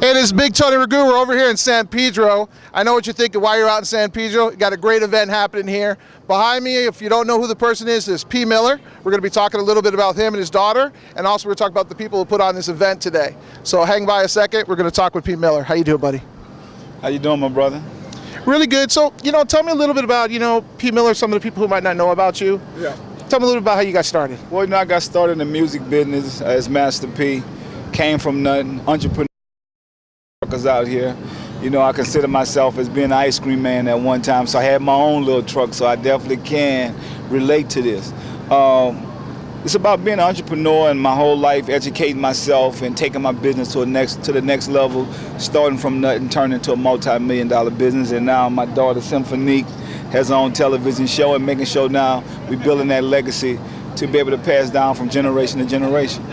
It is Big Tony Ragu. We're over here in San Pedro. I know what you're thinking while you're out in San Pedro. You got a great event happening here. Behind me, if you don't know who the person is P. Miller. We're going to be talking a little bit about him and his daughter, and also we're talking about the people who put on this event today. So hang by a second. We're going to talk with P. Miller. How you doing, buddy? How you doing, my brother? Really good. So, tell me a little bit about, P. Miller, some of the people who might not know about you. Yeah. Tell me a little bit about how you got started. Well, I got started in the music business as Master P. Came from nothing, entrepreneur out here. I consider myself as being an ice cream man at one time, so I had my own little truck, so I definitely can relate to this. It's about being an entrepreneur and my whole life educating myself and taking my business to the next level, starting from nothing, turning into a multi-million-dollar business, and now my daughter Cymphonique has her own television show and making sure now we're building that legacy to be able to pass down from generation to generation.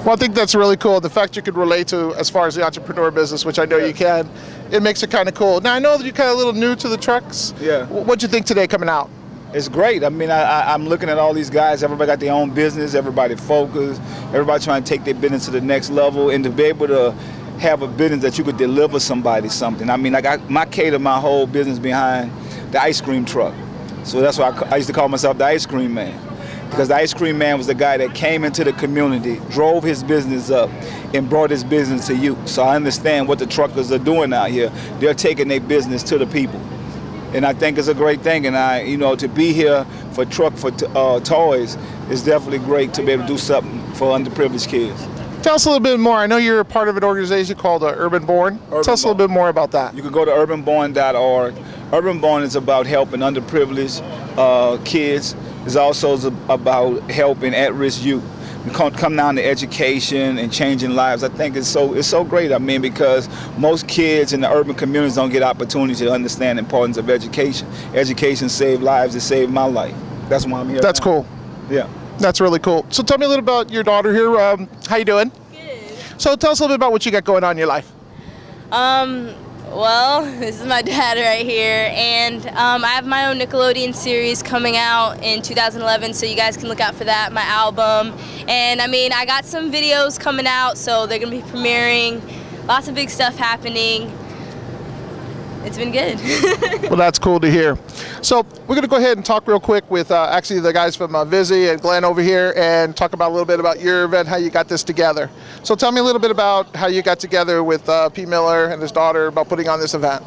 Well, I think that's really cool. The fact you could relate to as far as the entrepreneur business, which I know you can, it makes it kind of cool. Now, I know that you're kind of a little new to the trucks. Yeah. What'd you think today coming out? It's great. I mean, I'm looking at all these guys. Everybody got their own business. Everybody focused. Everybody trying to take their business to the next level, and to be able to have a business that you could deliver somebody something. I mean, I cater my whole business behind the ice cream truck. So that's why I used to call myself the ice cream man. Because the ice cream man was the guy that came into the community, drove his business up, and brought his business to you. So I understand what the truckers are doing out here. They're taking their business to the people. And I think it's a great thing. And to be here for Toys is definitely great to be able to do something for underprivileged kids. Tell us a little bit more. I know you're a part of an organization called Urban Born. Tell us a little bit more about that. You can go to urbanborn.org. Urban Born is about helping underprivileged kids. It's also about helping at-risk youth. Come down to education and changing lives. I think it's so great. I mean, because most kids in the urban communities don't get opportunity to understand the importance of education. Education saved lives. It saved my life. That's why I'm here. That's cool. Yeah. That's really cool. So tell me a little about your daughter here. How you doing? Good. So tell us a little bit about what you got going on in your life. Well, this is my dad right here, and I have my own Nickelodeon series coming out in 2011, so you guys can look out for that, my album. And I got some videos coming out, so they're going to be premiering, lots of big stuff happening. It's been good. Well, that's cool to hear. So we're going to go ahead and talk real quick with actually the guys from Vizzi and Glenn over here, and talk about a little bit about your event, how you got this together. So tell me a little bit about how you got together with P. Miller and his daughter about putting on this event.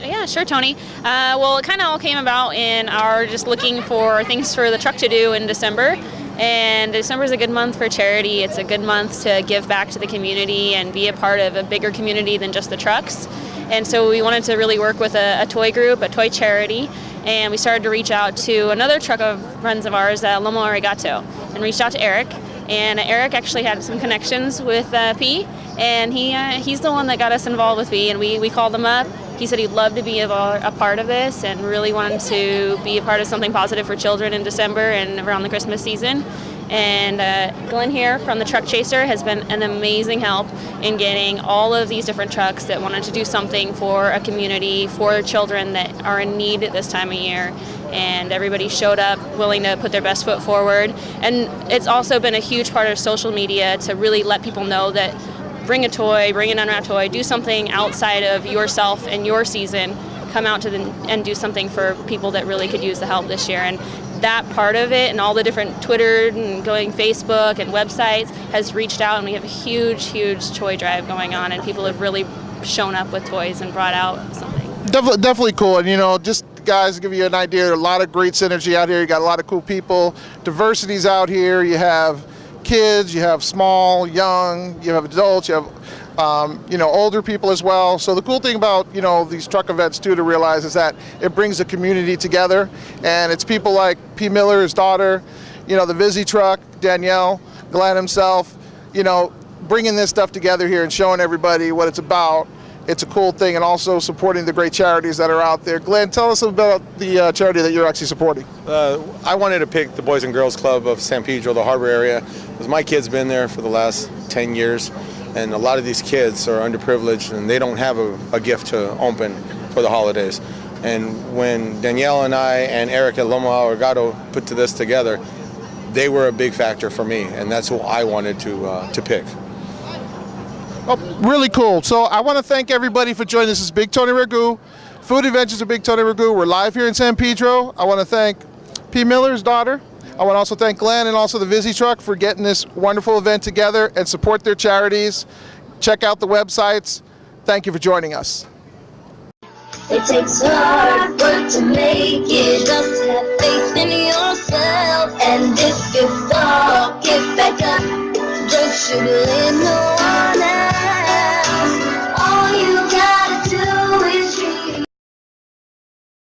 Yeah, sure, Tony. Well, it kind of all came about in our just looking for things for the truck to do in December. And December is a good month for charity. It's a good month to give back to the community and be a part of a bigger community than just the trucks. And so we wanted to really work with a toy group, a toy charity, and we started to reach out to another truck of friends of ours, Lomo Arigato, and reached out to Eric. And Eric actually had some connections with P, and he's the one that got us involved with P, and we called him up. He said he'd love to be a part of this and really wanted to be a part of something positive for children in December and around the Christmas season. And Glenn here from the Truck Chaser has been an amazing help in getting all of these different trucks that wanted to do something for a community, for children that are in need at this time of year. And everybody showed up willing to put their best foot forward. And it's also been a huge part of social media to really let people know that bring a toy, bring an unwrapped toy, do something outside of yourself and your season, come out and do something for people that really could use the help this year. And that part of it and all the different Twitter and going Facebook and websites has reached out, and we have a huge toy drive going on, and people have really shown up with toys and brought out something. Definitely cool. And just guys, to give you an idea, a lot of great synergy out here. You got a lot of cool people. Diversity's out here. You have kids, you have small, young, you have adults, you have older people as well. So the cool thing about these truck events too to realize is that it brings the community together, and it's people like P. Miller, his daughter, the Vizzi truck, Danielle, Glenn himself, bringing this stuff together here and showing everybody what it's about. It's a cool thing, and also supporting the great charities that are out there. Glenn, tell us about the charity that you're actually supporting. I wanted to pick the Boys and Girls Club of San Pedro, the harbor area, because my kid's been there for the last 10 years, and a lot of these kids are underprivileged, and they don't have a gift to open for the holidays. And when Danielle and I and Eric at Lomo Arigato put this together, they were a big factor for me, and that's who I wanted to pick. Oh, really cool. So I want to thank everybody for joining. This is Big Tony Ragu, Food Adventures of Big Tony Ragu. We're live here in San Pedro. I want to thank P. Miller's daughter. I want to also thank Glenn and also the Vizzi truck for getting this wonderful event together, and support their charities. Check out the websites. Thank you for joining us. It takes hard work to make it. Just have faith in yourself, and if you fall, get back up. Don't you